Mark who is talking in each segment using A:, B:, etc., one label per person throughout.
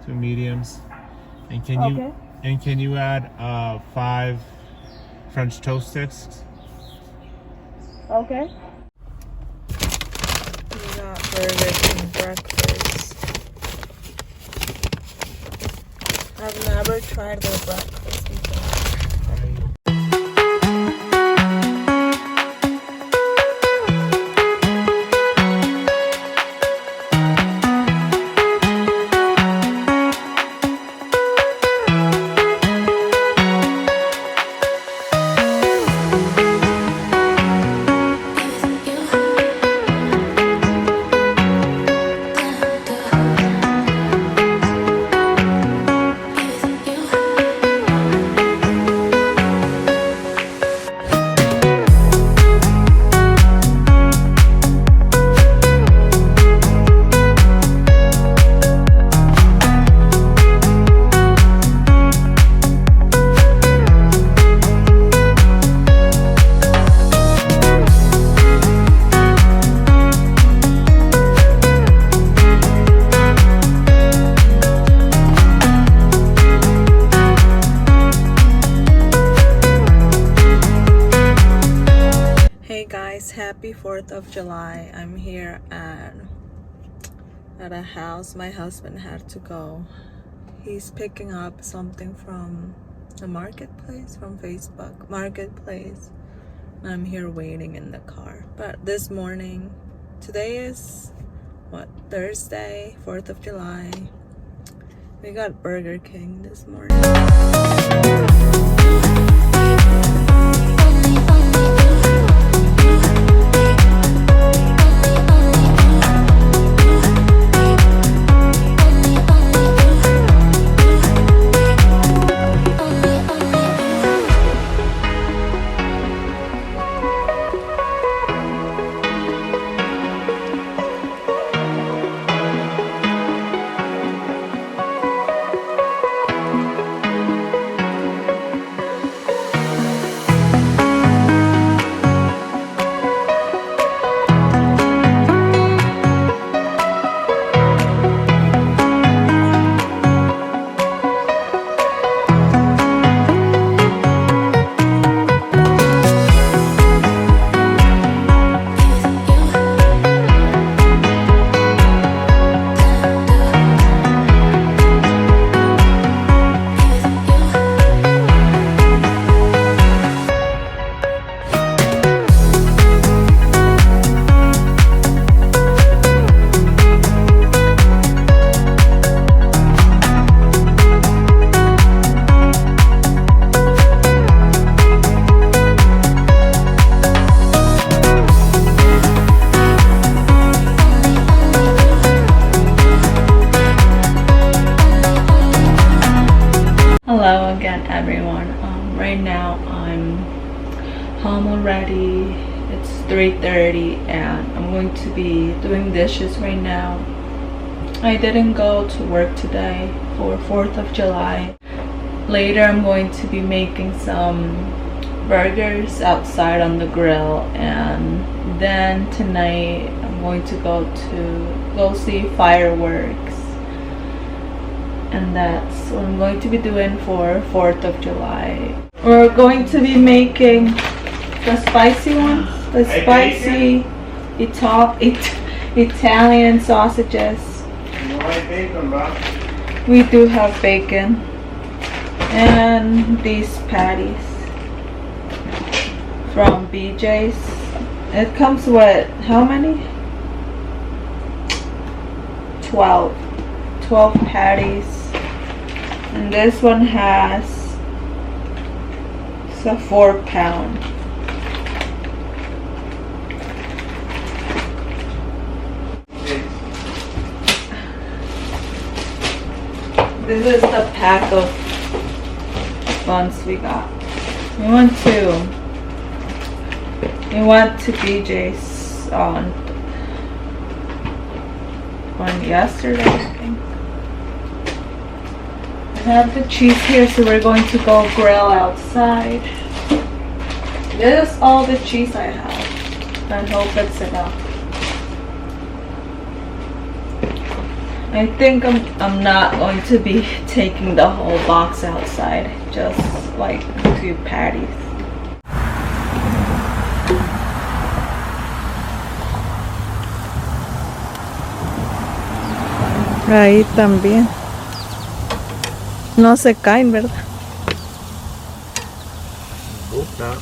A: 2 mediums. And
B: Okay.
A: can you add 5 French toast sticks?
B: Okay.
C: We got burger and breakfast. I've never tried their breakfast before. Hey guys, happy 4th of July. I'm here at a house. My husband had to go. He's picking up something from the marketplace, from Facebook Marketplace. I'm here waiting in the car. But this morning, today is what, Thursday, 4th of July. We got Burger King this morning. Hello again everyone. Right now I'm home already. It's 3:30 and I'm going to be doing dishes right now. I didn't go to work today for 4th of July. Later I'm going to be making some burgers outside on the grill, and then tonight I'm going to go see fireworks. And that's what I'm going to be doing for 4th of July. We're going to be making the spicy ones, the spicy Italian sausages.
A: You like bacon, bro?
C: We do have bacon. And these patties from BJ's. It comes with how many? 12 patties. And this one has, it's a 4-pound. This is the pack of buns we got. We went to BJ's on yesterday, I think. I have the cheese here, so we're going to go grill outside. This is all the cheese I have. I hope it's enough. I think I'm not going to be taking the whole box outside, just like a few patties. Ahí también. No se caen, ¿verdad?
A: No.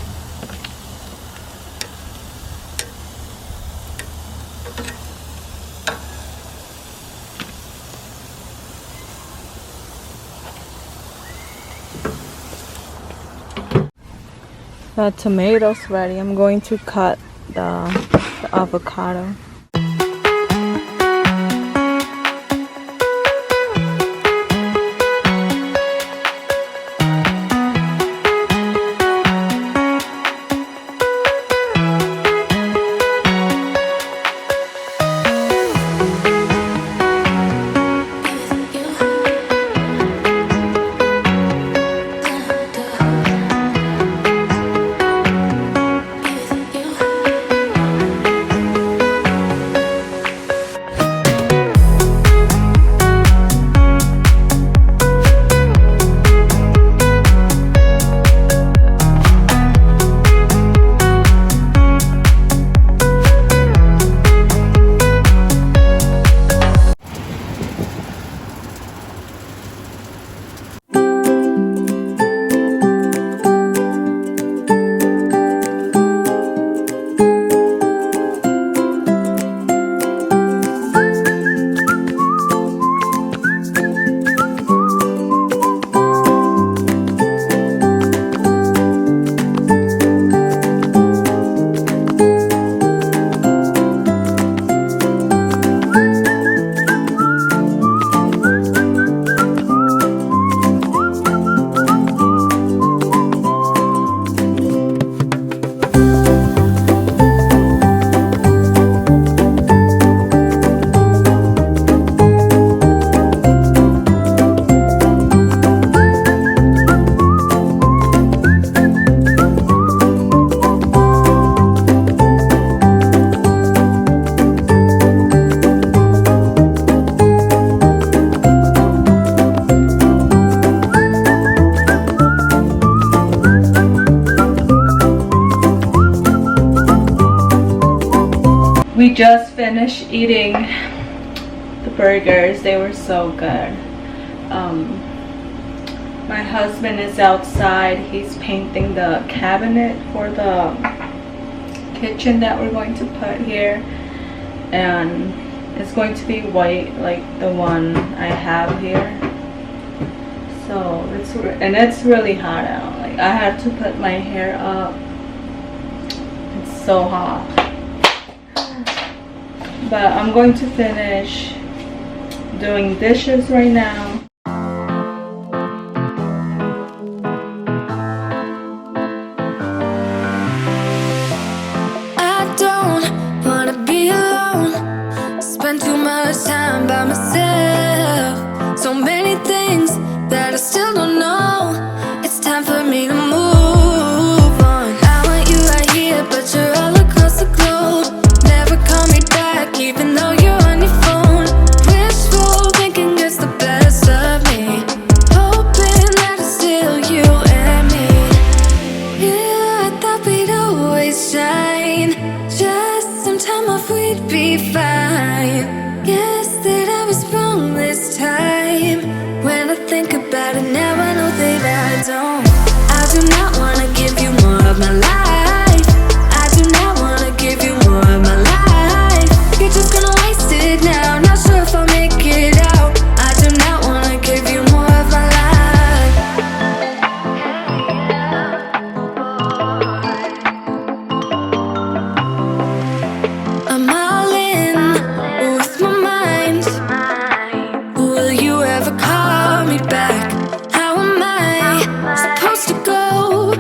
C: The tomatoes ready. I'm going to cut the avocado. We just finished eating the burgers. They were so good. My husband is outside. He's painting the cabinet for the kitchen that we're going to put here, and it's going to be white like the one I have here. So it's really hot out. Like, I had to put my hair up. It's so hot. But I'm going to finish doing dishes right now.
B: I don't wanna be alone. Spend too much time by myself. So many things that I still don't know. It's time for me to move on. I want you right here, but you're all across the globe. Never call me back, even though you're on your phone. Wishful thinking gets the best of me. Hoping that it's still you and me. Yeah, I thought we'd always shine. Just some time off, we'd be fine. Guess that I was wrong this time. When I think about it now, I know that I don't. I do not wanna give you more of my life. I do not wanna give you more of my life. You're just gonna waste it now. Not sure if I'll make it out. I do not wanna give you more of my life. I'm all in with my mind. Will you ever call me back? How am I supposed to go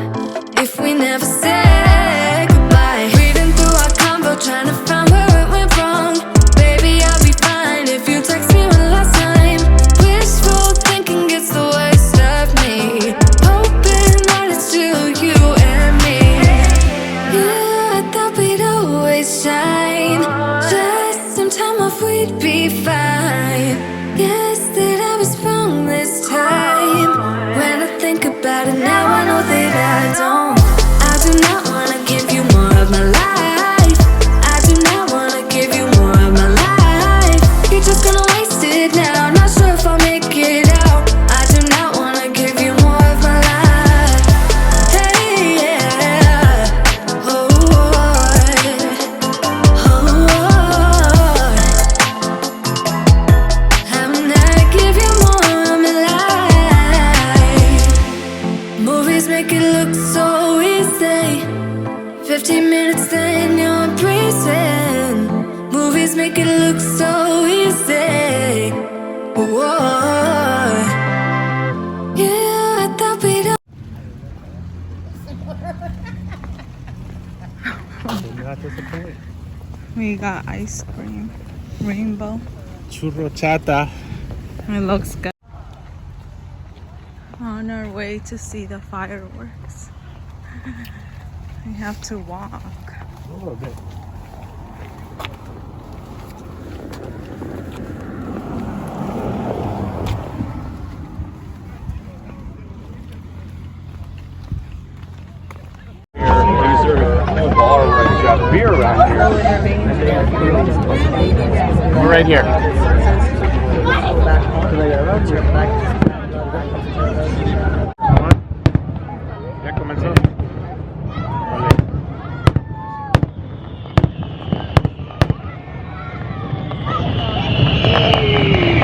B: if we never said goodbye? Reading through our convo, trying to find where it went wrong. Baby, I'll be fine if you text me one last time. Wishful thinking gets the worst of me. Hoping that it's still you and me. Yeah, I thought we'd always shine. Just some time off, we'd be fine. 15 minutes, then you're breezing. Movies make it look so easy. Whoa. Yeah, I thought we'd
A: Not disappointed.
C: We got ice cream, rainbow.
A: Churro chata.
C: It looks good. On our way to see the fireworks. We have to walk.
A: A little bit. Beer around here. We're right here. Ya comenzó. Vale.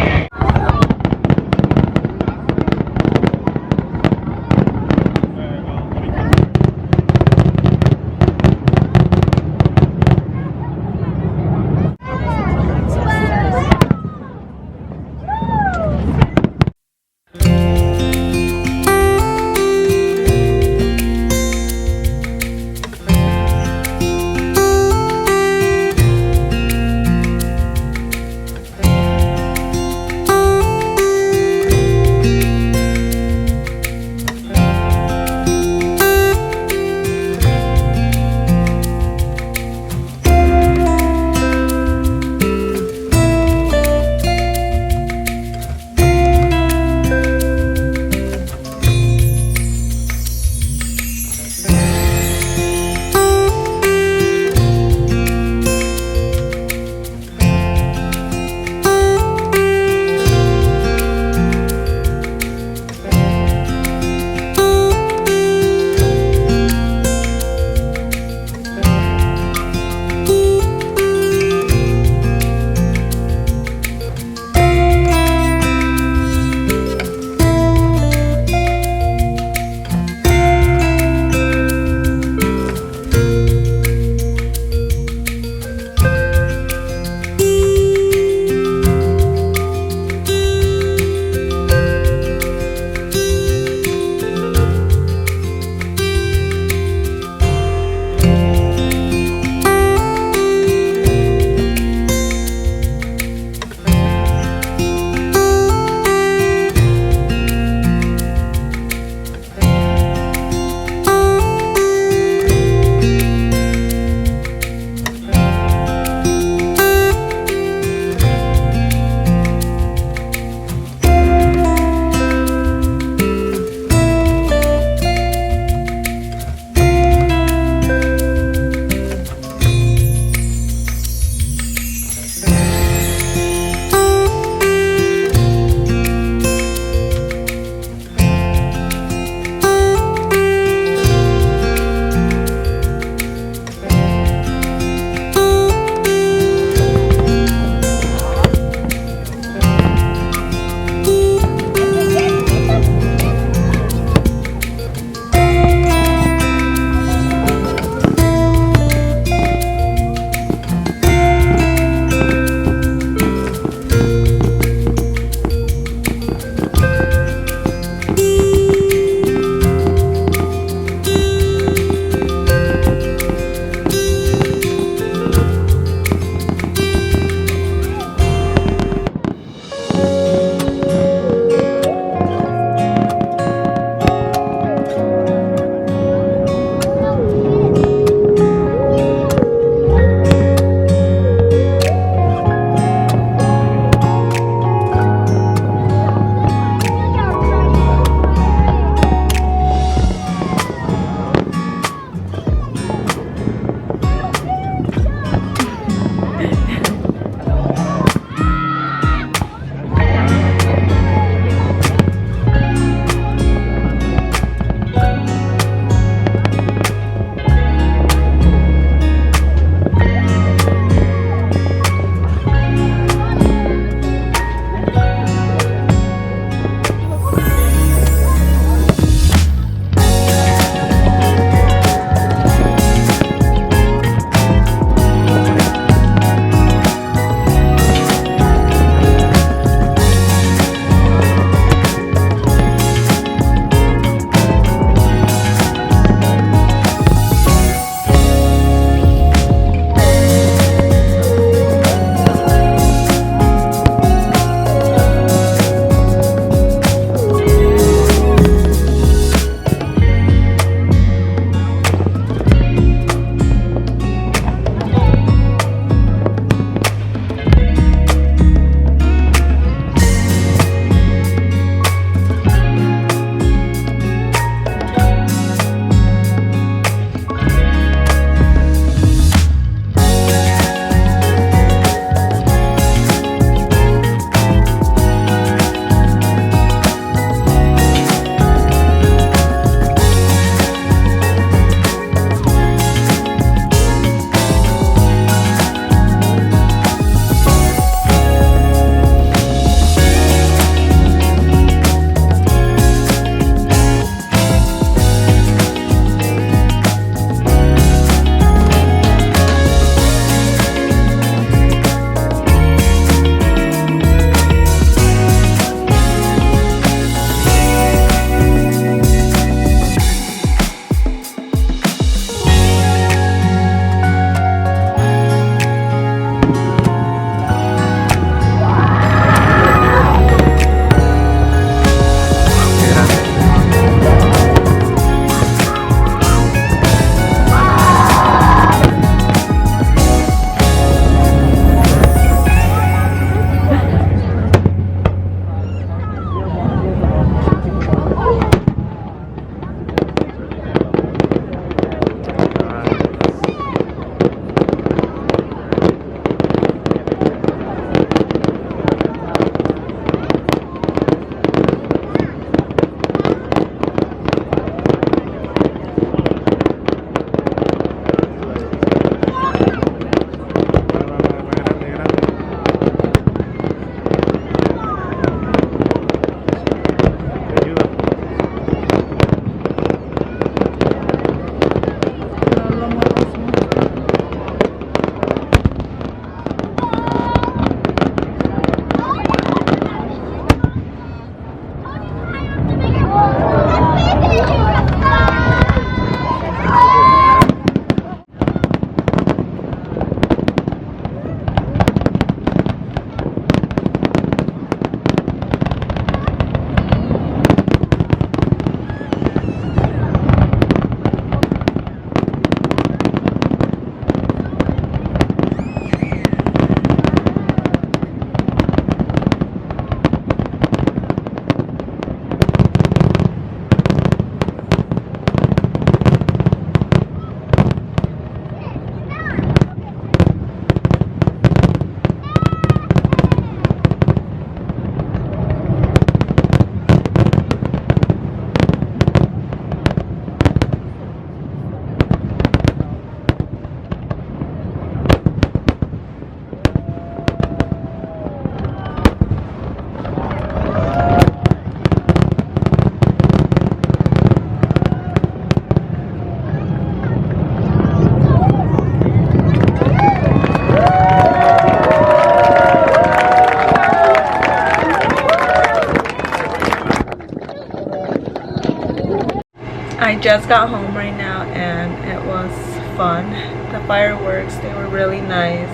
C: just got home right now and it was fun. The fireworks, they were really nice.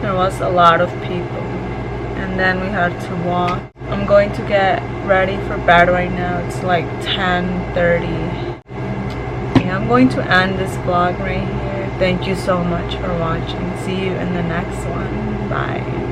C: There was a lot of people. And then we had to walk. I'm going to get ready for bed right now. It's like 10:30. Yeah, I'm going to end this vlog right here. Thank you so much for watching. See you in the next one. Bye.